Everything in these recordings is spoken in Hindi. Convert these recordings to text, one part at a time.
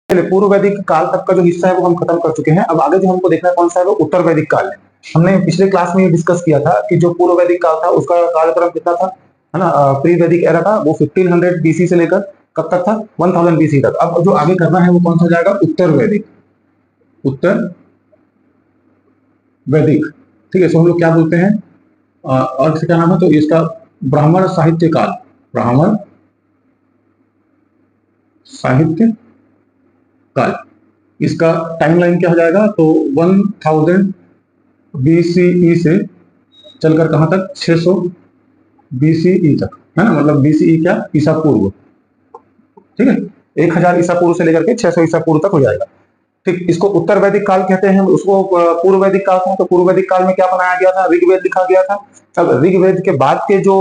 चलिए, पूर्व वैदिक काल तक का जो हिस्सा है वो हम खत्म कर चुके हैं। अब आगे जो हमको देखना है कौन सा है, वो उत्तर वैदिक काल है। हमने पिछले क्लास में ये डिस्कस किया था कि जो पूर्व वैदिक काल था उसका कालक्रम कितना था, है ना। प्री वैदिक एरा था वो 1500 बीसी से लेकर कब तक था, 1000 बीसी तक। अब जो आगे करना है वो कौन सा हो जाएगा, उत्तर वैदिक। उत्तर वैदिक, ठीक है। सो हम लोग क्या बोलते हैं, अर्थ क्या नाम है, तो इसका ब्राह्मण साहित्य काल। ब्राह्मण साहित्य काल, इसका टाइमलाइन क्या हो जाएगा, तो 1000 बीसीई से चलकर कहां तक, 600 बीसीई तक, है ना। मतलब बीसीई क्या, ईसा पूर्व, ठीक है। 1000 ईसा पूर्व से लेकर के 600 ईसा पूर्व तक हो जाएगा, ठीक। इसको उत्तर वैदिक काल कहते हैं। उसको पूर्व वैदिक काल था, तो पूर्व वैदिक काल में क्या बनाया गया था, ऋग्वेद लिखा गया था। अब ऋग्वेद के बाद के जो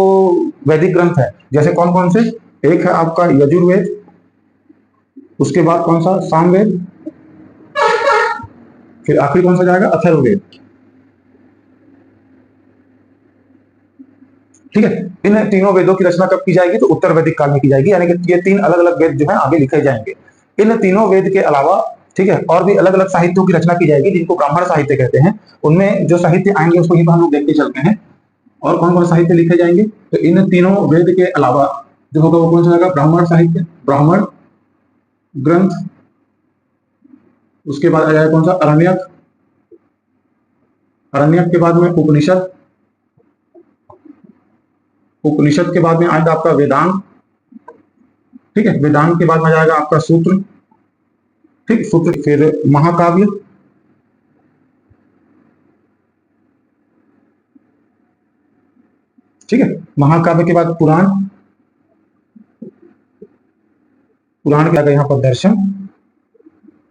वैदिक ग्रंथ है, जैसे कौन कौन से, एक है आपका यजुर्वेद, उसके बाद कौन सा, सामवेद, फिर आखिरी कौन सा जाएगा, अथर्ववेद, ठीक है। इन तीनों वेदों की रचना कब की जाएगी, तो उत्तर वैदिक काल में की जाएगी। यानी कि ये तीन अलग अलग वेद जो है आगे लिखे जाएंगे। इन तीनों वेद के अलावा, ठीक है, और भी अलग अलग साहित्यों की रचना की जाएगी, जिनको ब्राह्मण साहित्य कहते हैं। उनमें जो साहित्य आएंगे उसको ही हम लोग देखते चलते हैं। और कौन कौन साहित्य लिखे जाएंगे, तो इन तीनों वेद के अलावा जो होगा वो कौन सा होगा, ब्राह्मण साहित्य, ब्राह्मण ग्रंथ। उसके बाद आ जाएगा कौन सा, अरण्यक। अरण्यक के बाद में उपनिषद। उपनिषद के बाद में आएगा आपका वेदांत, ठीक है। वेदांत के बाद में जाएगा आपका सूत्र, ठीक, सूत्र, फिर महाकाव्य, ठीक है। महाकाव्य के बाद पुराण, पुराण के आगे यहाँ पर दर्शन,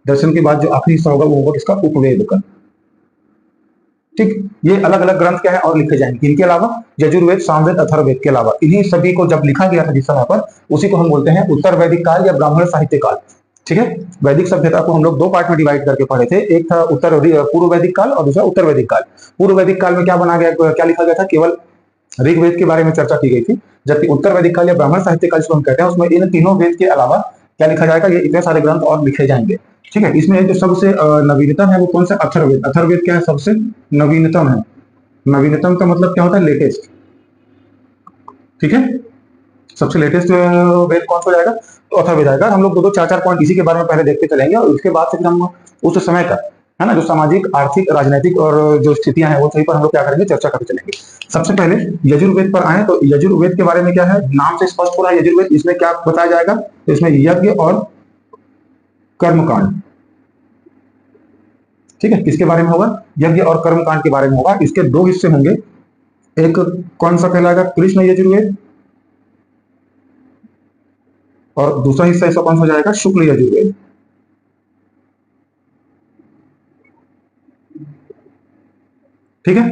दर्शन के बाद जो आखिरी हिस्सा होगा वो होगा किसका, उपवेद का, ठीक। ये अलग अलग ग्रंथ क्या है और लिखे जाएंगे। इनके अलावा यजुर्वेद, सामवेद, अथर्ववेद के अलावा इन्हीं सभी को जब लिखा गया था जिस समय पर, उसी को हम बोलते हैं उत्तर वैदिक काल या ब्राह्मण साहित्य काल, ठीक है। वैदिक सभ्यता को हम लोग दो पार्ट में डिवाइड करके पढ़े थे। एक था पूर्व वैदिक काल और दूसरा उत्तर वैदिक काल। पूर्व वैदिक काल में क्या बना गया, क्या लिखा गया था, केवल ऋग्वेद के बारे में चर्चा की गई थी। जबकि उत्तर वैदिक काल या ब्राह्मण साहित्य काल जिसको हम कहते हैं, उसमें इन तीनों वेद के अलावा क्या लिखा जाएगा, ये इतने सारे ग्रंथ और लिखे जाएंगे, ठीक है। इसमें जो सबसे नवीनतम है वो कौन सा, अथर्ववेद। अथर्ववेद क्या है, सबसे नवीनतम है। नवीनतम का मतलब क्या होता है, लेटेस्ट, ठीक है। सबसे लेटेस्ट वेद कौन सा जाएगा, तो अथर्ववेद आएगा। हम लोग दो दो चार चार पॉइंट इसी के बारे में पहले देखते चलेंगे, और उसके बाद से फिर हम उस समय का, है ना, जो सामाजिक, आर्थिक, राजनीतिक और जो स्थितियां हैं वो सही पर हम लोग क्या करेंगे, चर्चा करते चलेंगे। सबसे पहले यजुर्वेद पर आए, तो यजुर्वेद के बारे में क्या है, नाम से स्पष्ट हो रहा है यजुर्वेद। इसमें क्या बताया जाएगा, तो इसमें यज्ञ और कर्मकांड, ठीक है। किसके बारे में होगा, यज्ञ और कर्मकांड के बारे में होगा। इसके दो हिस्से होंगे, एक कौन सा कहलाएगा, कृष्ण यजुर्वेद, और दूसरा हिस्सा इसका कौन सा हो जाएगा, शुक्ल यजुर्वेद, ठीक है।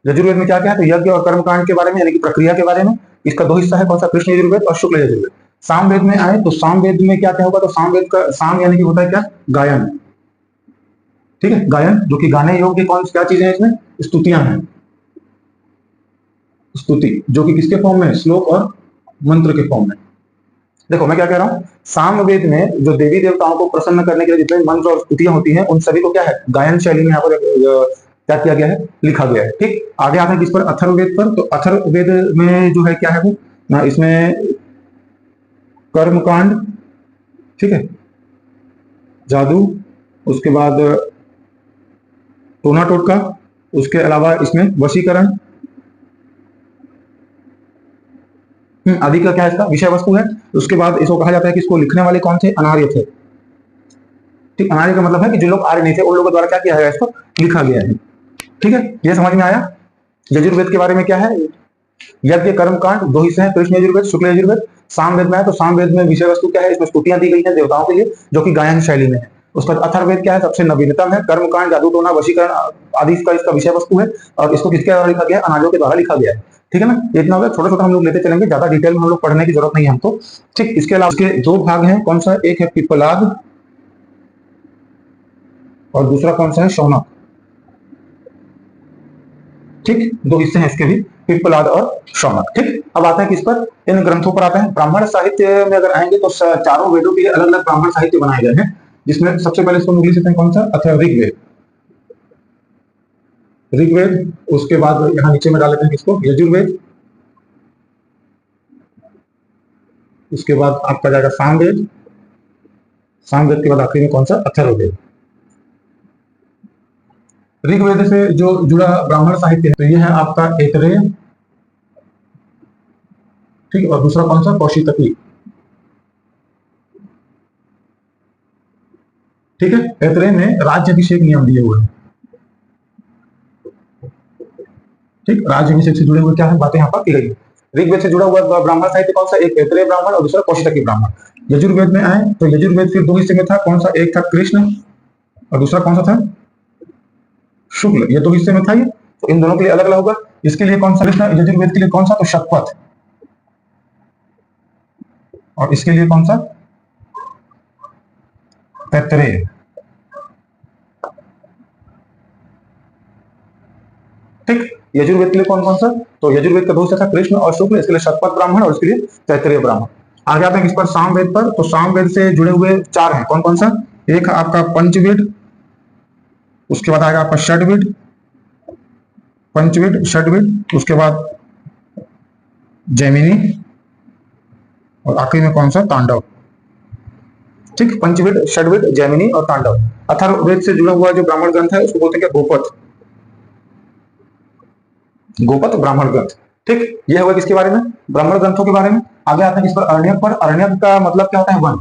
यजुर्वेद में क्या क्या है, तो यज्ञ और कर्मकांड के बारे में, यानी कि प्रक्रिया के बारे में। इसका दो हिस्सा है, कौन सा, कृष्ण यजुर्वेद और शुक्ल यजुर्वेद। सामवेद में आए तो सामवेद में क्या क्या होगा, तो सामवेद का, साम यानी कि होता है क्या, गायन, ठीक है। गायन, जो कि गाने योग्य कौन क्या चीजें हैं इसमें, स्तुतियां हैं। स्तुति जो कि किसके फॉर्म में है, श्लोक और मंत्र के फॉर्म में। देखो मैं क्या कह रहा हूं, सामवेद में जो देवी देवताओं को प्रसन्न करने के लिए जितने मंत्र और स्तुतियां होती हैं, उन सभी को क्या है, गायन शैली में यहाँ पर क्या किया गया है, लिखा गया है, ठीक। आगे आते हैं किस पर, अथर्ववेद पर। तो अथर्ववेद में जो है क्या है वो, इसमें कर्मकांड, ठीक है, जादू, उसके बाद टोना टोटका, उसके अलावा इसमें वशीकरण आदि का क्या है, इसका विषय वस्तु है। उसके बाद इसको कहा जाता है कि इसको लिखने वाले कौन थे, अनार्य थे, ठीक। अनार्य का मतलब है कि जो लोग आर्य नहीं थे उन लोगों द्वारा क्या किया गया, इसको लिखा गया है, ठीक है। ये समझ में आया। यजुर्वेद के बारे में क्या है, यज्ञ कर्मकांड, दो हिस्से हैं, कृष्ण यजुर्वेद, शुक्ल यजुर्वेद। सामवेद में है तो सामवेद में विषय वस्तु क्या है, इसमें स्तुतियां दी गई हैं देवताओं के लिए, जो कि गायन शैली में है। उसके बाद अथर्ववेद क्या है, सबसे नवीनतम है, कर्मकांड, जादू टोना, वशीकरण आदि इसका विषय वस्तु है, और इसको किसके द्वारा लिखा गया, अनार्यों के द्वारा लिखा गया है, ठीक है ना। इतना होगा, छोटा छोटा हम लोग लेते चलेंगे, ज्यादा डिटेल में हम लोग पढ़ने की जरूरत नहीं है हमको, ठीक। इसके अलावा इसके दो भाग हैं, कौन सा, एक है पिप्पलाद और दूसरा कौन सा है, शौनक, ठीक। दो हिस्से हैं इसके भी, पिप्पलाद और शौनक, ठीक। अब आते हैं किस पर, इन ग्रंथों पर आते हैं। ब्राह्मण साहित्य में अगर आएंगे तो चारों वेदों के लिए अलग अलग ब्राह्मण साहित्य बनाए गए हैं। जिसमें सबसे पहले इसको इंग्लिश में कौन सा अथर्व ऋग्वेद, ऋग्वेद, उसके बाद यहाँ नीचे में डाल लेते हैं इसको यजुर्वेद, उसके बाद आपका जाएगा सामवेद, सामवेद के बाद आखिरी में कौन सा अथर्ववेद। ऋग्वेद से जो जुड़ा ब्राह्मण साहित्य है तो ये है आपका ऐतरेय, ठीक, और दूसरा कौन सा कौशितकी, ठीक है। ऐतरेय में राज्याभिषेक नियम दिए हुए हैं, ठीक, राज्याभिषेक से जुड़े हुए क्या है बातें यहाँ पर की गई है। ऋग्वेद से जुड़ा हुआ ब्राह्मण साहित्य कौन सा, एक ऐतरेय ब्राह्मण और दूसरा कौशितकी ब्राह्मण। यजुर्वेद में आए तो यजुर्वेद फिर दो हिस्से में था, कौन सा, एक था कृष्ण और दूसरा कौन सा था शुक्ल, ये दो हिस्से में था ये, तो इन दोनों के लिए अलग अलग होगा। इसके लिए कौन सा कृष्ण, यजुर्वेद के लिए कौन सा, तो शतपथ, और इसके लिए कौन सा तैत्तरेय, ठीक। यजुर्वेद के लिए कौन कौन सा, तो यजुर्वेद का दो हिस्सा था कृष्ण और शुक्ल, इसके लिए शतपथ ब्राह्मण और इसके लिए तैत्तरेय ब्राह्मण। आगे आते हैं इस पर सामवेद पर, तो सामवेद से जुड़े हुए चार हैं, कौन कौन सा, एक आपका पंचवेद, उसके बाद आएगा आपका षडवेद, पंचवेद षडवेद, उसके बाद जैमिनी और आखिरी में कौन सा तांडव, ठीक। पंचवेद, षडवेद, जैमिनी और तांडव। अथर्ववेद से जुड़ा हुआ जो ब्राह्मण ग्रंथ है उसको बोलते हैं क्या, गोपथ, गोपथ ब्राह्मण ग्रंथ, ठीक। यह हुआ किसके बारे में, ब्राह्मण ग्रंथों के बारे में। आगे आता है इस पर अरण्यक पर। अरण्यक का मतलब क्या होता है, वन।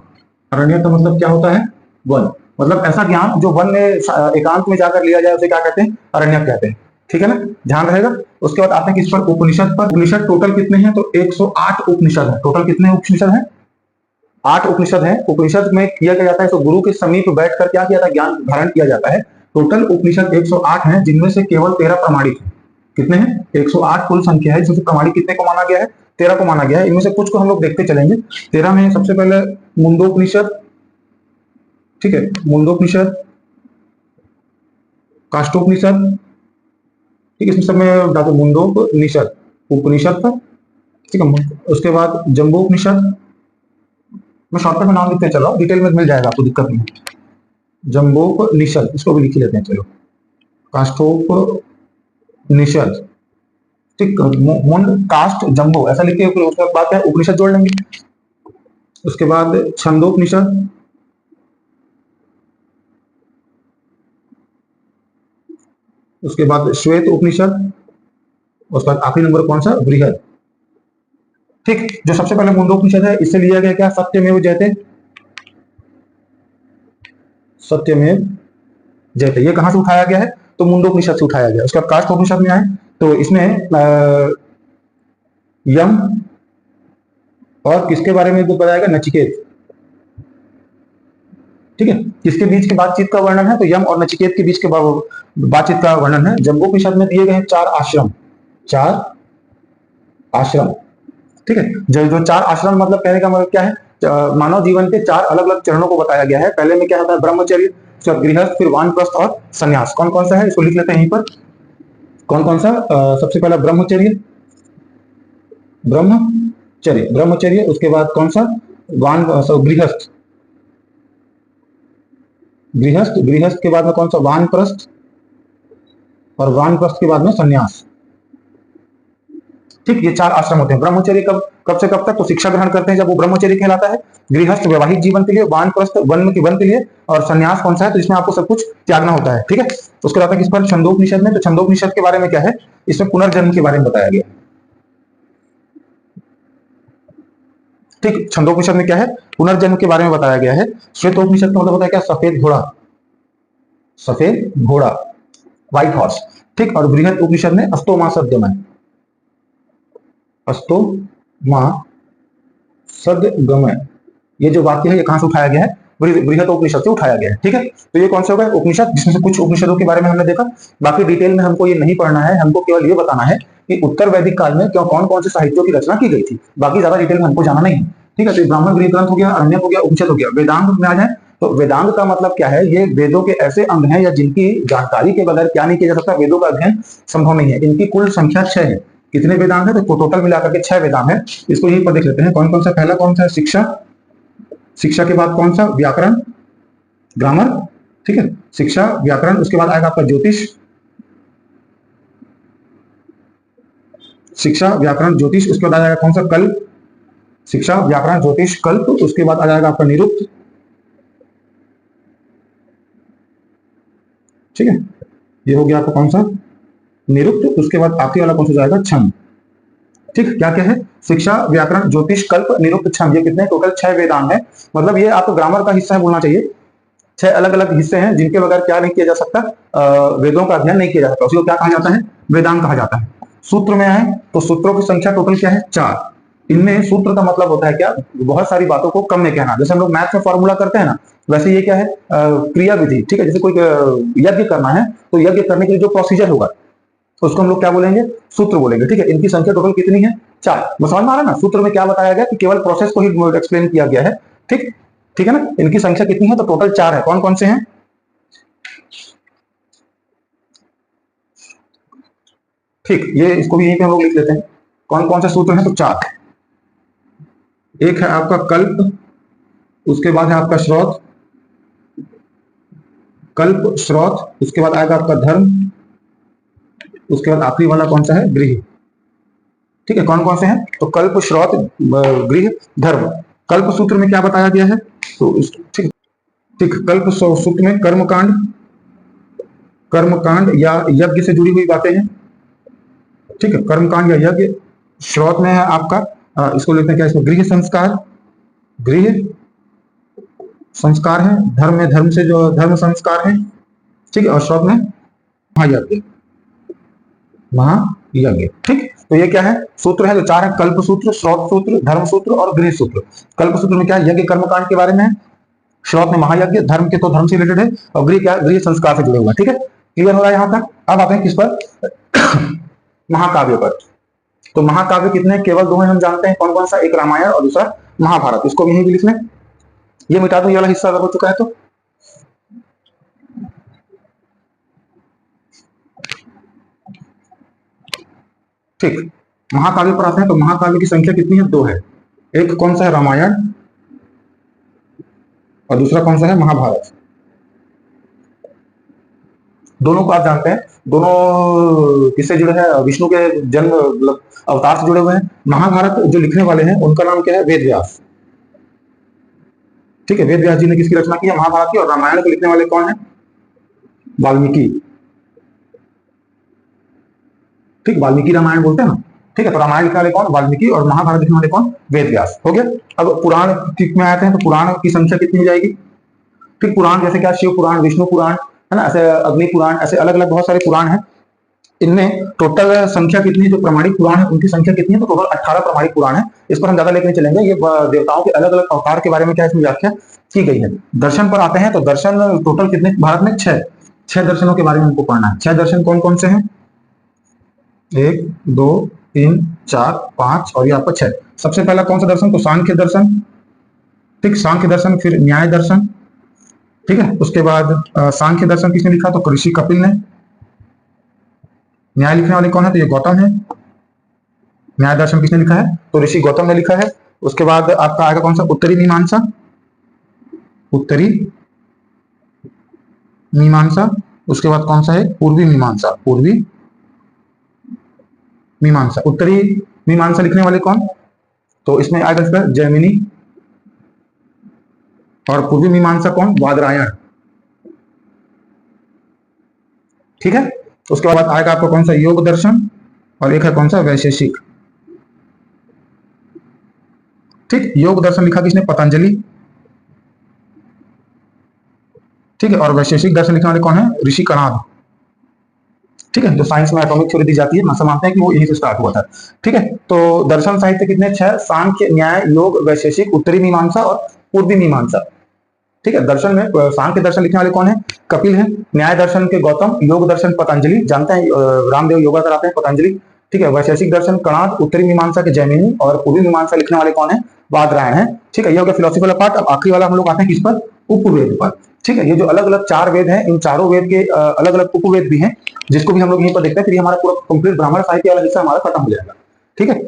अरण्यक का मतलब क्या होता है, वन, मतलब ऐसा ज्ञान जो वन में एकांत में जाकर लिया जाए उसे क्या कहते हैं, अरण्यक कहते हैं, ठीक है ना, ध्यान रहेगा। उसके बाद आते हैं किस पर, उपनिषद पर। उपनिषद टोटल कितने हैं, तो 108 उपनिषद है। टोटल कितने उपनिषद हैं, 8 उपनिषद हैं। उपनिषद में किया क्या जाता है, तो गुरु के समीप बैठकर क्या किया जाता है, ज्ञान धारण किया जाता है। टोटल उपनिषद 108 हैं, जिनमें से केवल 13 प्रमाणिक हैं। कितने हैं, 108 कुल संख्या है, जिसमें प्रमाणिक कितने को माना गया है, 13 को माना गया है। इनमें से कुछ को हम लोग देखते चलेंगे। 13 में सबसे पहले मुंडोपनिषद, ठीक है, मुंडोपनिषद, काष्ठोपनिषद, ठीक है, इसमें सब में डालते मुंडोपनिषद, उपनिषद पर, ठीक है। उसके बाद जम्बोपनिषद, मैं शॉर्टकट में नाम लिखते चलो, डिटेल में मिल जाएगा आपको, दिक्कत नहीं। जम्बोपनिषद, इसको भी लिख लेते हैं चलो, काष्ठोपनिषद, ठीक, मुंड काष्ठ जम्बो ऐसा लिख के उसके बाद क्या उपनिषद जोड़ लेंगे। उसके बाद छंदोपनिषद, उसके बाद श्वेत उपनिषद, उसके बाद आखिरी नंबर कौन सा, बृहद, ठीक। जो सबसे पहले मुंडोपनिषद है, इससे लिया गया क्या, सत्यमेव जयते, सत्यमेव जयते, ये कहां से उठाया गया है, तो मुंडोपनिषद से उठाया गया। उसके बाद काष्ठोपनिषद में आए तो इसमें यम और किसके बारे में बताया गया, नचिकेत, ठीक है, किसके बीच की बातचीत का वर्णन है, तो यम और नचिकेत के बीच के बातचीत का वर्णन है। जम्बोपनिषद में दिए गए हैं 4 आश्रम, 4 आश्रम, ठीक है। जो 4 आश्रम मतलब कहने का मतलब क्या है, मानव जीवन के 4 अलग अलग चरणों को बताया गया है। पहले में क्या होता है, ब्रह्मचर्य, फिर गृहस्थ, फिर वानप्रस्थ और संन्यास। कौन कौन सा है, इसको लिख लेते हैं यहीं पर, कौन कौन सा। सबसे पहला ब्रह्मचर्य, ब्रह्मचर्य, ब्रह्मचर्य, उसके बाद कौन सा, गृहस्थ, गृहस्थ, गृहस्थ के बाद में कौन सा, वानप्रस्थ, और वानप्रस्थ के बाद में संन्यास, ठीक। ये 4 आश्रम होते हैं। ब्रह्मचर्य कब कब से कब तक, तो शिक्षा ग्रहण करते हैं जब वो ब्रह्मचर्य कहलाता है। गृहस्थ वैवाहिक जीवन के लिए, वानप्रस्थ वन के लिए, और संन्यास कौन सा है, तो इसमें आपको सब कुछ त्यागना होता है, ठीक है। उसके बाद किस पर, छंदोपनिषद में। तो छंदोपनिषद के बारे में क्या है, इसमें पुनर्जन्म के बारे में बताया गया, ठीक। छंदोपनिषद में क्या है, पुनर्जन्म के बारे में बताया गया है। श्वेतोपनिषद का मतलब होता है क्या, सफेद घोड़ा, सफेद घोड़ा, व्हाइट हॉर्स, ठीक। और बृहद उपनिषद में अस्तोमा सद्गमय, अस्तोमा सद्गमय, ये जो वाक्य है ये कहां से उठाया गया है, बृहदोपनिषद से उठाया गया है, ठीक है। तो ये कौन सा होगा, उपनिषद, जिसमें से कुछ उपनिषदों के बारे में हमने देखा। बाकी डिटेल में हमको ये नहीं पढ़ना है, हमको केवल ये बताना है कि उत्तर वैदिक काल में क्यों कौन कौन से साहित्यों की रचना की गई थी। बाकी ज्यादा डिटेल में हमको जाना नहीं है, ठीक है। तो ब्राह्मण गृह ग्रंथ हो गया, अरण्यक हो गया, उपनिषद हो गया। वेदांत में आ जाए तो वेदांत का मतलब क्या है, ये वेदों के ऐसे अंग हैं या जिनकी जानकारी के बगैर क्या नहीं किया जा सकता, वेदों का अध्ययन संभव नहीं है। इनकी कुल संख्या 6 है। कितने वेदांत है, तो टोटल मिलाकर के 6 वेदांत है। इसको यहीं पर देख लेते हैं कौन कौन सा। पहला कौन सा है, शिक्षा, शिक्षा के बाद कौन सा, व्याकरण, ग्रामर, ठीक है, शिक्षा, व्याकरण, उसके बाद आएगा आपका ज्योतिष, शिक्षा, व्याकरण, ज्योतिष, उसके बाद आ जाएगा कौन सा, कल्प, शिक्षा, व्याकरण, ज्योतिष, कल्प, उसके बाद आ जाएगा आपका निरुक्त, ठीक है, ये हो गया आपका कौन सा, निरुक्त, उसके बाद आखिरी वाला कौन सा जाएगा, छंद। ठीक, क्या क्या है, शिक्षा, व्याकरण, ज्योतिष, कल्प, निरुक्त, छंद, ये कितने टोटल 6 वेदांग है। मतलब ये आपको ग्रामर का हिस्सा है बोलना चाहिए। 6 अलग अलग हिस्से हैं जिनके बगैर क्या नहीं किया जा सकता, वेदों का अध्ययन नहीं किया जा सकता, उसी को क्या कहा जाता है, वेदांग कहा जाता है। सूत्र में आए तो सूत्रों की संख्या टोटल क्या है, 4। इनमें सूत्र का मतलब होता है क्या, बहुत सारी बातों को कम में कहना। जैसे हम लोग मैथ में फॉर्मूला करते हैं ना, वैसे ये क्या है, क्रिया विधि। ठीक है, जैसे कोई यज्ञ करना है तो यज्ञ करने के लिए जो प्रोसीजर होगा तो उसको हम लोग क्या बोलेंगे, सूत्र बोलेंगे। ठीक है, इनकी संख्या टोटल कितनी है, 4। समझ में आ रहा है ना, सूत्र में क्या बताया गया कि केवल प्रोसेस को ही एक्सप्लेन किया गया है। ठीक, ठीक है ना, इनकी संख्या कितनी है, तो टोटल 4 है। कौन कौन से हैं, ठीक, ये इसको भी यहीं पे हम लोग लिख लेते हैं। कौन कौन से सूत्र हैं, तो 4। एक है आपका कल्प, उसके बाद है आपका श्रौत, कल्प, श्रौत, उसके बाद आएगा आपका धर्म, उसके बाद आखिरी वाला कौन सा है, गृह। ठीक है, कौन कौन से हैं, तो कल्प, श्रौत, गृह, धर्म। कल्प सूत्र में क्या बताया गया है, तो ठीक, ठीक, कल्प सूत्र में कर्मकांड, कर्मकांड या यज्ञ से जुड़ी हुई बातें हैं। ठीक है, कर्मकांड या यज्ञ। श्रौत में है आपका इसको लिखते हैं क्या, इसको गृह संस्कार, गृह संस्कार है। धर्म में धर्म से जो धर्म संस्कार है। ठीक है, और श्रौत में महायज्ञ, महायज्ञ। ठीक, तो ये क्या है, सूत्र है जो 4 है, कल्प सूत्र, श्रौत सूत्र, धर्म सूत्र और गृह सूत्र। कल्प सूत्र में क्या है, यज्ञ कर्मकांड के बारे में है। श्रौत में महायज्ञ, धर्म के तो धर्म से रिलेटेड है, और गृह क्या, गृह संस्कार से जुड़े हुआ है। ठीक है, क्लियर हो रहा है यहां तक। अब आते हैं किस पर, महाकाव्य पर। तो महाकाव्य कितने, केवल 2 हैं, हम जानते हैं कौन कौन सा, एक रामायण और दूसरा महाभारत। इसको भी यहीं भी लिख लें, ये मिटा दो, ये वाला हिस्सा अगर हो चुका है तो। ठीक, महाकाव्य पर आते हैं, तो महाकाव्य की संख्या कितनी है, 2 है। एक कौन सा है, रामायण, और दूसरा कौन सा है, महाभारत। दोनों को आप जानते हैं, दोनों किससे जुड़े हैं, विष्णु के जन्म मतलब अवतार से जुड़े हुए हैं। महाभारत जो लिखने वाले हैं उनका नाम क्या है, वेद व्यास। ठीक है, वेद व्यास जी ने किसकी रचना की है, महाभारत की। और रामायण को लिखने वाले कौन है, वाल्मीकि। ठीक, वाल्मीकि रामायण बोलते हैं ना। ठीक है, तो रामायण लिखने वाले कौन, वाल्मीकि, और महाभारत लिखने वाले कौन, वेद व्यास। हो गया। अब पुराण में आते हैं, तो पुराण की संख्या कितनी हो जाएगी। ठीक, पुराण जैसे क्या, शिव पुराण, विष्णु पुराण, है ना, ऐसे अग्नि पुराण, ऐसे अलग अलग बहुत सारे पुराण हैं। इनमें टोटल संख्या कितनी, जो प्रमाणिक पुराण है उनकी संख्या कितनी है, तो टोटल 18 प्रमाणिक पुराण है। इस पर हम ज्यादा लेकर चलेंगे। ये देवताओं के अलग अलग अवतार के बारे में क्या इसमें व्याख्या की गई है। दर्शन पर आते हैं, तो दर्शन टोटल कितने भारत में, 6। 6 दर्शनों के बारे में हमको पढ़ना है। 6 दर्शन कौन कौन से हैं, 1 2 3 4 5 और ये आपका 6। सबसे पहला कौन सा दर्शन, तो सांख्य दर्शन। ठीक, सांख्य दर्शन, फिर न्याय दर्शन। ठीक है, उसके बाद सांख्य दर्शन किसने लिखा, तो ऋषि कपिल ने। न्याय लिखने वाले कौन है, तो ये गौतम है। न्याय दर्शन किसने लिखा है, तो ऋषि गौतम ने लिखा है। उसके बाद आपका आएगा कौन सा, उत्तरी मीमांसा, उत्तरी मीमांसा। उसके बाद कौन सा है, पूर्वी मीमांसा, पूर्वी मीमांसा। उत्तरी मीमांसा लिखने वाले कौन, तो इसमें आएगा इसका जैमिनी। और पूर्वी मीमांसा कौन, वादरायण। ठीक है, उसके बाद आएगा आपको कौन सा, योग दर्शन, और एक है कौन सा, वैशेषिक। ठीक, योग दर्शन लिखा किसने, पतंजलि। ठीक है, और वैशेषिक दर्शन लिखने वाले कौन है, ऋषि कणाद। ठीक है, जो साइंस में एटॉमिक थ्योरी दी जाती है, ना मानते हैं कि वो यहीं से स्टार्ट हुआ था। ठीक है, तो दर्शन साहित्य कितने, 6, सांख्य, न्याय, योग, वैशेषिक, उत्तरी मीमांसा और पूर्वी मीमांसा। ठीक है, दर्शन में सांख्य दर्शन लिखने वाले कौन है, कपिल है। न्याय दर्शन के गौतम, योग दर्शन पतंजलि, जानते हैं रामदेव योगा कराते हैं, पतंजलि। ठीक है, वैशेषिक दर्शन कणाद, उत्तरी मीमांसा के जैमिनी, और पूर्वी मीमांसा लिखने वाले कौन है, वादरायण है। ठीक है, ये हो गया फिलोसफिकल पार्ट। अब आखिरी वाला हम लोग आते हैं किस पर, उपवेद पर। ठीक है, ये जो अलग अलग 4 वेद हैं, इन चारों वेद के अलग अलग उपवेद भी हैं, जिसको भी हम लोग यहीं पर देखते हैं। फिर हमारा पूरा कंप्लीट ब्राह्मण साहित्य वाला हिस्सा हमारा खत्म हो जाएगा। ठीक है,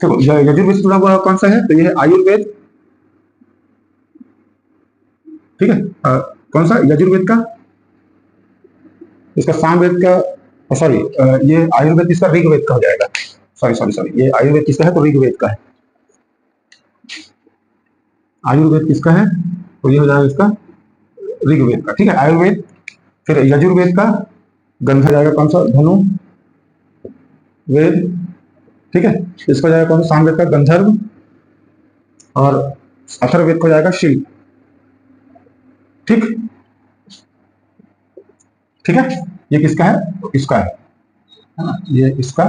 देखो यजुर्वेद से जुड़ा हुआ कौन सा है, तो ये है आयुर्वेद, ठीक है। कौन सा, यजुर्वेद का, इसका सामवेद का, सॉरी ये आयुर्वेद किसका, ऋग्वेद का हो जाएगा। सॉरी सॉरी सॉरी, ये आयुर्वेद किसका है, तो ऋग्वेद का है। आयुर्वेद किसका है, तो ये हो जाएगा इसका ऋग्वेद का, ठीक है, आयुर्वेद। फिर यजुर्वेद का गंधा जाएगा कौन सा, धनु वेद, ठीक है। इसका जाएगा कौन सा, सामवेद का गंधर्व, और अथर्ववेद को जाएगा शिल्प, ठीक, ठीक है। ये किसका है, इसका है ना, ये इसका,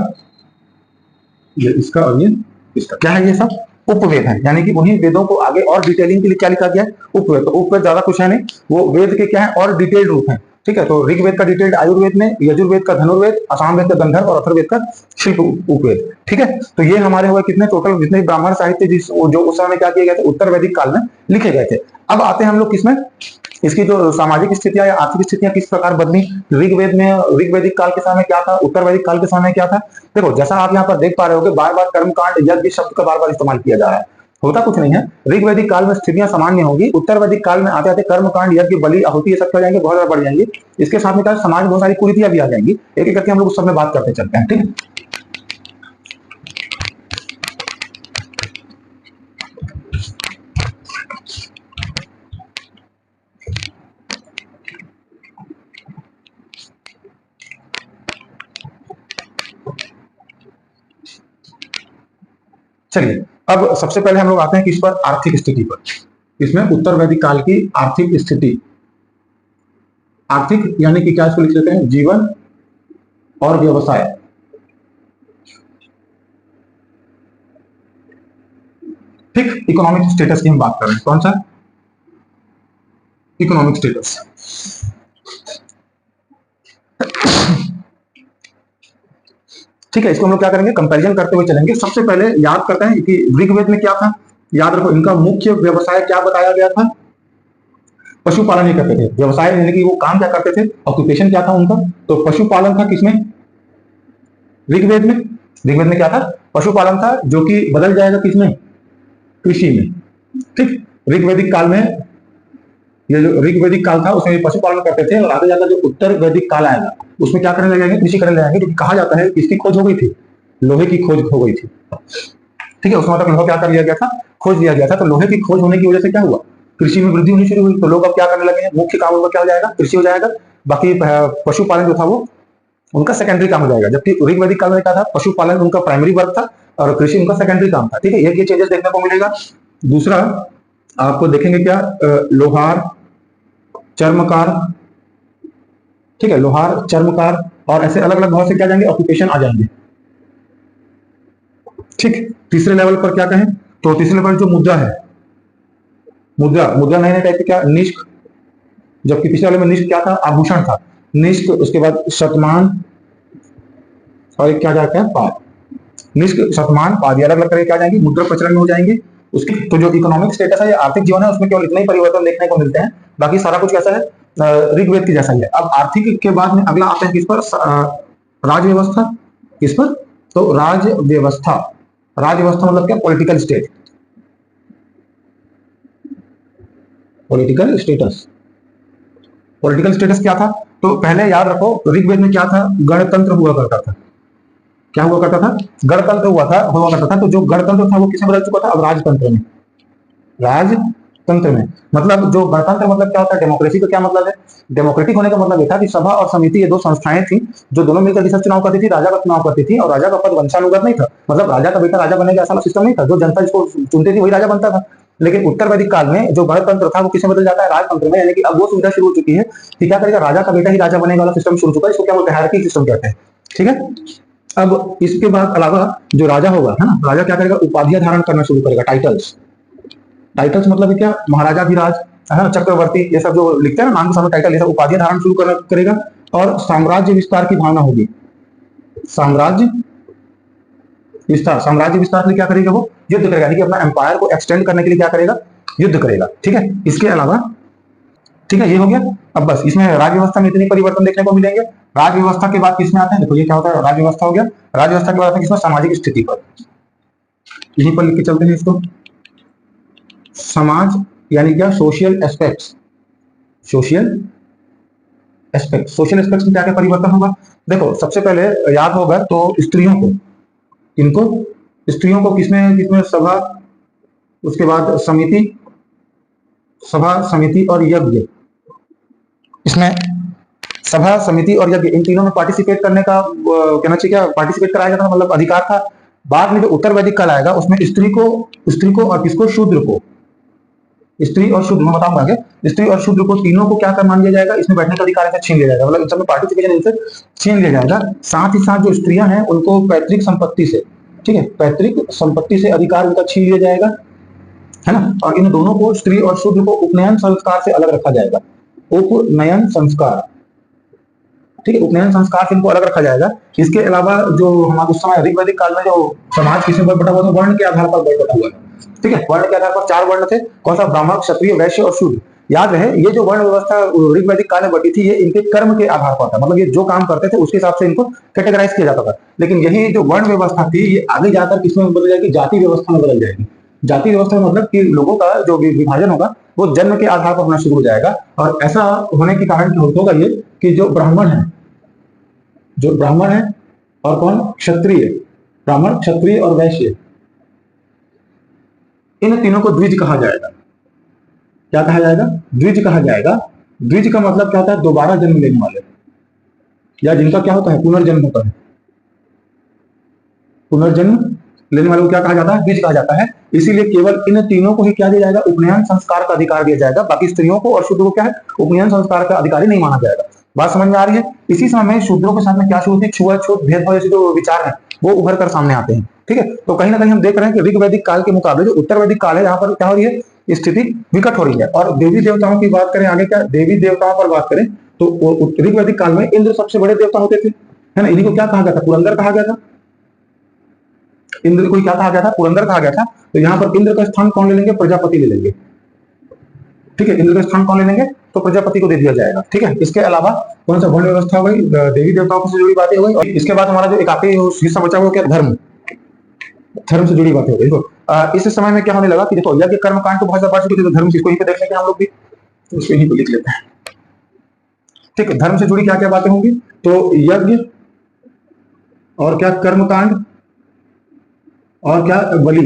ये इसका, और ये इसका, क्या है, ये सब उपवेद है, यानी कि उन्हीं वेदों को आगे और डिटेलिंग के लिए क्या लिखा गया है, उपवेद। तो उपवेद ज्यादा कुछ है नहीं, वो वेद के क्या है और डिटेल्ड रूप है, ठीक है। तो ऋग्वेद का डिटेल्ड आयुर्वेद में, यजुर्वेद का धनुर्वेद, असामवेद का गंधर्व, और अथर्ववेद का शिल्प उपवेद, ठीक है। तो ये हमारे हुए कितने टोटल, जितने ब्राह्मण साहित्य जिस जो उस समय क्या किए गए थे, उत्तर वैदिक काल में लिखे गए थे। अब आते हैं हम लोग किसमें, इसकी जो सामाजिक स्थितियां या आर्थिक स्थितियां किस प्रकार बदली, ऋग्वेद में, ऋग्वेदिक काल के समय क्या था, उत्तर वैदिक काल के समय क्या था। देखो जैसा आप यहाँ पर देख पा रहे हो, बार बार कर्मकांड यज्ञ शब्द का बार बार इस्तेमाल किया जा रहा है, होता कुछ नहीं है। ऋग्वेदिक काल में स्थितियां सामान्य होगी, उत्तर वैदिक काल में आते आते कर्मकांड यज्ञ बलि आहुति ये सब क्या जाएंगे, बहुत ज्यादा बढ़ जाएंगे। इसके साथ में क्या समाज में बहुत सारी कुरीतियां भी आ जाएंगी, एक एक करके हम लोग उस सब में बात करते चलते हैं, ठीक है। चलिए अब सबसे पहले हम लोग आते हैं किस पर, आर्थिक स्थिति पर। इसमें उत्तर वैदिक काल की आर्थिक स्थिति, आर्थिक यानी कि क्या, इसको लिख लेते हैं जीवन और व्यवसाय, ठीक। इकोनॉमिक स्टेटस की हम बात कर रहे हैं, कौन सा, इकोनॉमिक स्टेटस, ठीक है। इसको हम लोग क्या करेंगे, कंपैरिजन करते हुए चलेंगे। सबसे पहले याद करते हैं कि ऋग्वेद में क्या था, याद रखो इनका मुख्य व्यवसाय क्या बताया गया था, पशुपालन ही करते थे। व्यवसाय यानी कि वो काम क्या करते थे, ऑक्यूपेशन क्या था उनका, तो पशुपालन था। किसमें, ऋग्वेद में। ऋग्वेद में क्या था, पशुपालन था, जो कि बदल जाएगा किसमें, कृषि में, ठीक। ऋग्वेदिक काल में, ये जो ऋग्वेदिक काल था उसमें पशुपालन करते थे, और आगे जाकर जो उत्तर वैदिक काल आएगा उसमें क्या करने लगेंगे, कृषि करने लगेंगे। क्योंकि कहा जाता है इसकी खोज हो गई थी, लोहे की खोज हो गई थी, ठीक है। उसमें मतलब लोहा क्या कर लिया गया था, खोज लिया गया था। तो लोहे की खोज होने की वजह से क्या हुआ, कृषि में वृद्धि होनी शुरू हुई। तो लोग अब क्या करने लगे, मुख्य काम उनका क्या हो जाएगा, कृषि हो जाएगा। बाकी पशुपालन जो था वो उनका सेकेंडरी काम हो जाएगा। जबकि ऋग्वेदिक काल में क्या था, पशुपालन उनका प्राइमरी वर्क था और कृषि उनका सेकेंडरी काम था, ठीक है। ये चेंजेस देखने को मिलेगा। दूसरा आपको देखेंगे क्या, लोहार, चर्मकार, ठीक है, लोहार, चर्मकार, और ऐसे अलग अलग बहुत से क्या जाएंगे, ऑक्यूपेशन आ जाएंगे, ठीक। तीसरे लेवल पर क्या कहें, तो तीसरे लेवल जो मुद्रा है, मुद्रा, मुद्रा नए नए टाइप के क्या, निष्क, जबकि पिछले वाले में निष्क क्या था, आभूषण था, निष्क। उसके बाद शतमान, और एक क्या जाता है, पाद, निष्क, शतमान, पाद, अलग अलग करके क्या जाएंगे, मुद्रा प्रचलन में हो जाएंगे। उसके तो जो इकोनॉमिक स्टेटस है या आर्थिक जीवन है उसमें केवल इतने ही परिवर्तन देखने को मिलते हैं, बाकी सारा कुछ कैसा है, ऋग्वेद की जैसा ही है। अब आर्थिक के बाद में अगला आते हैं किस पर, राज व्यवस्था। किस पर, तो राज व्यवस्था। राज व्यवस्था मतलब क्या, political state, political status. Political status क्या था, तो पहले याद रखो ऋग्वेद में क्या था, गणतंत्र हुआ करता था। क्या हुआ करता था, गणतंत्र हुआ करता था। तो जो गणतंत्र था वो किसमें बदल चुका था, अब राजतंत्र में। राजतंत्र में मतलब जो गणतंत्र मतलब क्या होता है, डेमोक्रेसी का क्या मतलब है, डेमोक्रेटिक होने का मतलब यह था कि सभा और समिति ये दो संस्थाएं थी जो दोनों मिलकर किसका चुनाव करती थी, राजा का चुनाव करती थी। और राजा का पद वंशानुगत नहीं था, मतलब राजा का बेटा राजा बनेगा ऐसा सिस्टम नहीं था, जो जनता जिसको चुनती थी वही राजा बनता था। लेकिन उत्तर वैदिक काल में जो गणतंत्र था वो किसमें बदल जाता है, राजतंत्र में। यानी कि अब वो सुविधा शुरू हो चुकी है कि क्या करेगा, राजा का बेटा ही राजा बनेगा वाला सिस्टम शुरू हो चुका है। इसको क्या बोलते हैं, हायरार्की सिस्टम कहते हैं, ठीक है। अब इसके बाद अलावा जो राजा होगा, है ना, राजा क्या करेगा, उपाधियां धारण करना शुरू करेगा, टाइटल्स। टाइटल्स मतलब क्या, महाराजाधिराज, है ना, चक्रवर्ती, ये सब जो लिखते हैं ना नाम के सामने टाइटल, ये सब उपाधियां धारण शुरू करेगा। और साम्राज्य विस्तार की भावना होगी, साम्राज्य विस्तार। साम्राज्य विस्तार के लिए क्या करेगा, वो युद्ध करेगा, यानी कि अपना एम्पायर को एक्सटेंड करने के लिए क्या करेगा, युद्ध करेगा, ठीक है। इसके अलावा, ठीक है, ये हो गया। अब बस इसमें राज व्यवस्था में इतनी परिवर्तन देखने को मिलेंगे। राज व्यवस्था के बाद किसमें आते हैं, देखो ये क्या होता है, राज व्यवस्था हो गया। राज व्यवस्था के बाद आते हैं किसमें, सामाजिक स्थिति पर। यहीं पर लिख के चलते हैं इसको। समाज यानी क्या, social aspects, social aspect, social aspects में क्या क्या परिवर्तन होगा। देखो सबसे पहले याद होगा तो स्त्रियों को, इनको स्त्रियों को किसमें किसमें सभा, उसके बाद समिति, सभा समिति और यज्ञ, इसमें सभा समिति और यज्ञ इन तीनों में पार्टिसिपेट करने का कहना चाहिए क्या, पार्टिसिपेट कराया जाता मतलब अधिकार था। बाद में जो उत्तर वैदिक काल आएगा उसमें स्त्री को और किसको, शूद्र को, स्त्री और शूद्र, मैं बताऊंगा आगे, स्त्री और शूद्र को तीनों को क्या कर मान लिया जाएगा, इसमें बैठने का अधिकार इनसे छीन लिया जाएगा, मतलब इन सब में पार्टिसिपेशन इनसे छीन लिया जाएगा। साथ ही साथ जो स्त्रियां हैं उनको पैतृक संपत्ति से, ठीक है, पैतृक संपत्ति से अधिकार उनका छीन लिया जाएगा, है ना। और इन दोनों को, स्त्री और शूद्र को उपनयन संस्कार से अलग रखा जाएगा, उपनयन संस्कार, ठीक है, उपनयन संस्कार से इनको अलग रखा जाएगा। इसके अलावा जो हमारे उस समय ऋग्वैदिक काल में जो समाज किसमें बटा हुआ था, वर्ण के आधार पर बटा हुआ था, ठीक है, वर्ण के आधार पर 4 वर्ण थे, कौन सा, ब्राह्मण, क्षत्रिय, वैश्य और शूद्र। याद रहे ये जो वर्ण व्यवस्था ऋग्वैदिक काल में बटी थी, ये इनके कर्म के आधार पर था, मतलब ये जो काम करते थे उसके हिसाब से इनको कैटेगराइज किया जाता था। लेकिन यही जो वर्ण व्यवस्था थी ये आगे जाकर किसमें बदल जाएगी, जाति व्यवस्था में बदल जाएगी। जाति व्यवस्था में मतलब कि लोगों का जो विभाजन होगा वो जन्म के आधार पर होना शुरू हो जाएगा। और ऐसा होने के कारण होगा ये कि जो ब्राह्मण है, जो ब्राह्मण है और कौन, क्षत्रिय, ब्राह्मण, क्षत्रिय और वैश्य, इन तीनों को द्विज कहा जाएगा। क्या कहा जाएगा, द्विज कहा जाएगा। द्विज का मतलब क्या होता है, दोबारा जन्म लेने वाले, या जिनका क्या होता है, पुनर्जन्म होता है, पुनर्जन्म लेने वाले को क्या कहा जाता है, द्विज कहा जाता है। इसीलिए केवल इन तीनों को ही क्या दिया जाएगा, उपनयन संस्कार का अधिकार दिया जाएगा। बाकी स्त्रियों को और शूद्र को क्या है, उपनयन संस्कार का अधिकारी नहीं माना जाएगा। बात समझ में आ रही है। इसी समय में शूद्रों के साथ में क्या शुरू थी, छुआछूत, भेदभाव जैसे जो विचार है वो उभर कर सामने आते हैं, ठीक है। तो कहीं ना कहीं हम देख रहे हैं कि ऋग्वैदिक काल के मुकाबले जो उत्तर वैदिक काल है, यहाँ पर क्या हो रही है, स्थिति विकट हो रही है। और देवी देवताओं की बात करें आगे, क्या देवी देवताओं पर बात करें तो ऋग्वैदिक काल में इंद्र सबसे बड़े देवता होते थे, है ना। इन्हीं को क्या कहा गया था, पुरंदर कहा गया था। इंद्र को क्या कहा गया था, पुरंदर कहा गया था। तो यहाँ पर इंद्र का स्थान कौन ले लेंगे, प्रजापति ले लेंगे, ठीक है। इंद्र का स्थान कौन ले लेंगे, तो प्रजापति को दे दिया जाएगा, ठीक है। इसके अलावा कौन सा, वर्ण व्यवस्था हो गई, देवी देवताओं से जुड़ी बातें हो गई। और इसके बाद हमारा जो एक आखिरी हिस्सा बचा हुआ क्या, धर्म, धर्म से जुड़ी बातें हो गई। तो इस समय में क्या होने लगा कि देखो यज्ञ कर्म कांड तो बहुत ज्यादा बढ़ चुके थे, तो धर्म को यहीं पे देख लेंगे हम लोग भी, तो उसको यहीं पे लिख लेते हैं, ठीक है। धर्म से जुड़ी क्या क्या बातें होंगी, तो यज्ञ और क्या, कर्म कांड और क्या, बलि,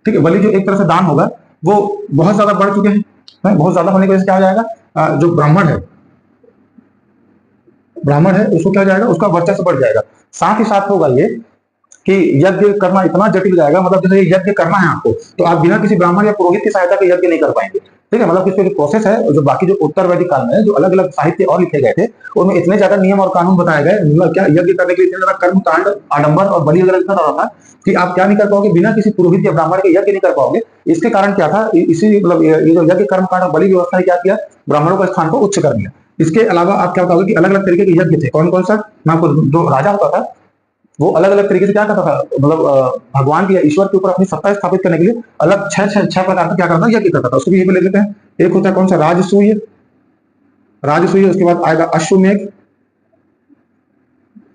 ठीक है। बलि जो एक तरह से दान होगा वो बहुत ज्यादा बढ़ चुके हैं, बहुत ज्यादा होने की वजह से क्या हो जाएगा, जो ब्राह्मण है उसको क्या हो जाएगा, उसका वर्चस्व बढ़ जाएगा। साथ ही साथ होगा ये कि यज्ञ करना इतना जटिल जाएगा, मतलब जैसे यज्ञ करना है आपको, तो आप बिना किसी ब्राह्मण या पुरोहित की सहायता के यज्ञ नहीं कर पाएंगे, ठीक है। मतलब इसके जो प्रोसेस है, जो बाकी जो उत्तर वैदिक काल में जो अलग अलग साहित्य और लिखे गए थे उनमें इतने ज्यादा नियम और कानून बताए गए, मतलब क्या यज्ञ करने के लिए इतने ज्यादा कर्म कांड, आडंबर और बलि वगैरह इतना ज्यादा था कि आप क्या नहीं कर पाओगे, बिना किसी पुरोहित या ब्राह्मण के यज्ञ नहीं कर पाओगे। इसके कारण क्या था, इसी मतलब ये जो यज्ञ कर्म कांड और बलि व्यवस्था ने क्या किया, ब्राह्मणों का स्थान को उच्च कर दिया। इसके अलावा आप क्या बताओगे कि अलग अलग तरीके के यज्ञ थे, कौन कौन सा, मैं आपको, जो राजा होता था वो अलग अलग तरीके से क्या करता था, मतलब भगवान की या ईश्वर के ऊपर अपनी सत्ता स्थापित करने के लिए अलग छह प्रकार का क्या करता था, यज्ञ करता था। उसको भी यहीं पे ले लेते हैं। एक होता है कौन सा, राजसूय, राजसूय, उसके बाद आएगा अश्वमेघ,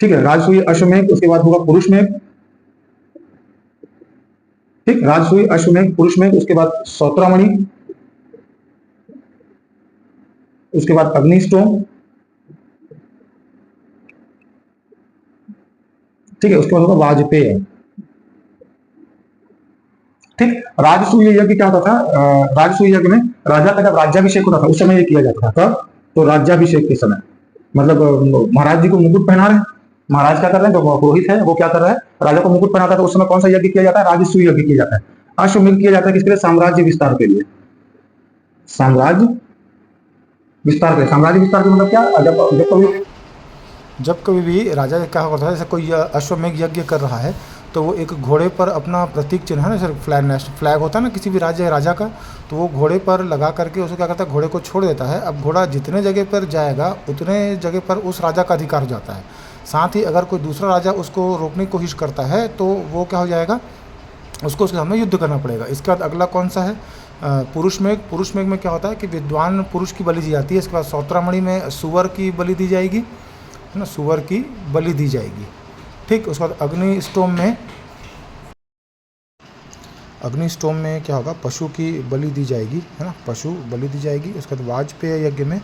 ठीक है, राजसूय अश्वमेघ, उसके बाद होगा पुरुषमेघ, ठीक, राजसूय अश्वमेघ पुरुषमेघ, उसके बाद सौत्रामणि, उसके बाद अग्निस्टोम, ठीक है, उसके बाद होगा वाजपेय, ठीक। राजसूय यज्ञ क्या होता था, राजसूय यज्ञ में राजा का जब राज्याभिषेक होता था उस समय ये किया जाता था। तो राज्याभिषेक के समय, मतलब महाराज जी को मुकुट पहना रहे हैं, महाराज क्या कर रहे हैं, जो पुरोहित है वो क्या कर रहा है, राजा को मुकुट पहनाता है, तो उस समय कौन सा यज्ञ किया जाता है, राजसूय यज्ञ किया जाता है। अश्वमेध किया जाता है किसके लिए, साम्राज्य विस्तार के लिए, साम्राज्य विस्तार के, साम्राज्य विस्तार के मतलब क्या, जब कभी भी राजा क्या करता है, जैसे कोई अश्वमेघ यज्ञ कर रहा है तो वो एक घोड़े पर अपना प्रतीक चिन्ह है ना, सर फ्लैग होता है ना किसी भी राज्य राजा का, तो वो घोड़े पर लगा करके उसको क्या करता है, घोड़े को छोड़ देता है। अब घोड़ा जितने जगह पर जाएगा उतने जगह पर उस राजा का अधिकार हो जाता है। साथ ही अगर कोई दूसरा राजा उसको रोकने की कोशिश करता है तो वो क्या हो जाएगा, उसको उसके सामने युद्ध करना पड़ेगा। इसके बाद अगला कौन सा है, पुरुषमेघ। पुरुषमेघ में क्या होता है कि विद्वान पुरुष की बलि दी जाती है। इसके बाद सौत्रामणि में सुअर की बलि दी जाएगी, है ना, सुअर की बलि दी जाएगी, ठीक। उसके बाद अग्निस्टोम में अग्निष्टोम में क्या होगा, पशु की बलि दी जाएगी, है ना, पशु बलि दी जाएगी। उसके बाद वाजपेय यज्ञ में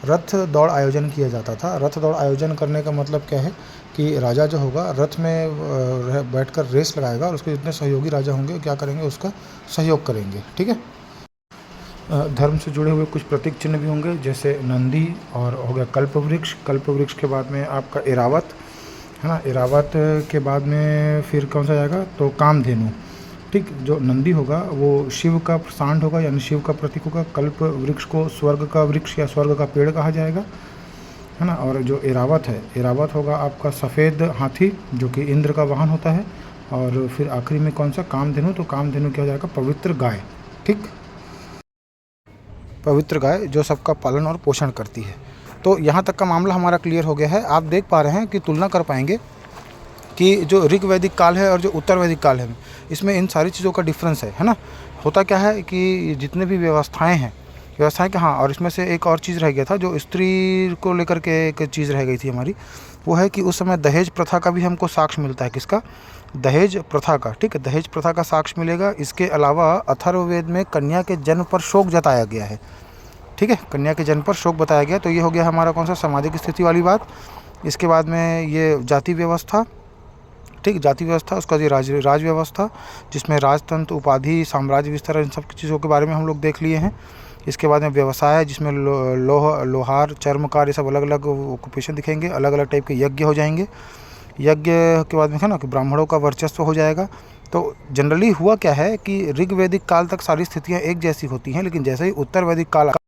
रथ दौड़ आयोजन किया जाता था। रथ दौड़ आयोजन करने का मतलब क्या है कि राजा जो होगा रथ में बैठकर रेस लगाएगा और उसके जितने सहयोगी राजा होंगे क्या करेंगे, उसका सहयोग करेंगे, ठीक है। धर्म से जुड़े हुए कुछ प्रतीक चिन्ह भी होंगे, जैसे नंदी और हो गया कल्प वृक्ष। कल्प वृक्ष के बाद में आपका एरावत, है ना, एरावत के बाद में फिर कौन सा जाएगा, तो कामधेनु, ठीक। जो नंदी होगा वो शिव का सांड होगा, यानी शिव का प्रतीक होगा। कल्प वृक्ष को स्वर्ग का वृक्ष या स्वर्ग का पेड़ कहा जाएगा, है ना। और जो एरावत है, एरावत होगा आपका सफ़ेद हाथी, जो कि इंद्र का वाहन होता है। और फिर आखिरी में कौन सा, कामधेनु, तो कामधेनु क्या हो जाएगा, पवित्र गाय, ठीक, पवित्र गाय जो सबका पालन और पोषण करती है। तो यहाँ तक का मामला हमारा क्लियर हो गया है। आप देख पा रहे हैं कि तुलना कर पाएंगे कि जो ऋग वैदिक काल है और जो उत्तर वैदिक काल है, इसमें इन सारी चीज़ों का डिफरेंस है ना। होता क्या है कि जितने भी व्यवस्थाएं क्या, हाँ, और इसमें से एक और चीज़ रह गया था, जो स्त्री को लेकर के एक चीज़ रह गई थी हमारी, वो है कि उस समय दहेज प्रथा का भी हमको साक्ष्य मिलता है। किसका, दहेज प्रथा का, ठीक है, दहेज प्रथा का साक्ष्य मिलेगा। इसके अलावा अथर्ववेद में कन्या के जन्म पर शोक जताया गया है, ठीक है, कन्या के जन्म पर शोक बताया गया। तो ये हो गया हमारा कौन सा, सामाजिक स्थिति वाली बात। इसके बाद में ये जाति व्यवस्था, ठीक, जाति व्यवस्था, उसका ये राज व्यवस्था, जिसमें राजतंत्र, उपाधि, साम्राज्य विस्तार, इन सब चीज़ों के बारे में हम लोग देख लिए हैं। इसके बाद में व्यवसाय, जिसमें लोहार, चर्मकार, ये सब अलग अलग ऑक्यूपेशन दिखेंगे, अलग अलग टाइप के यज्ञ हो जाएंगे। यज्ञ के बाद में है ना कि ब्राह्मणों का वर्चस्व हो जाएगा। तो जनरली हुआ क्या है कि ऋग वैदिक काल तक सारी स्थितियाँ एक जैसी होती हैं, लेकिन जैसे ही उत्तर वैदिक काल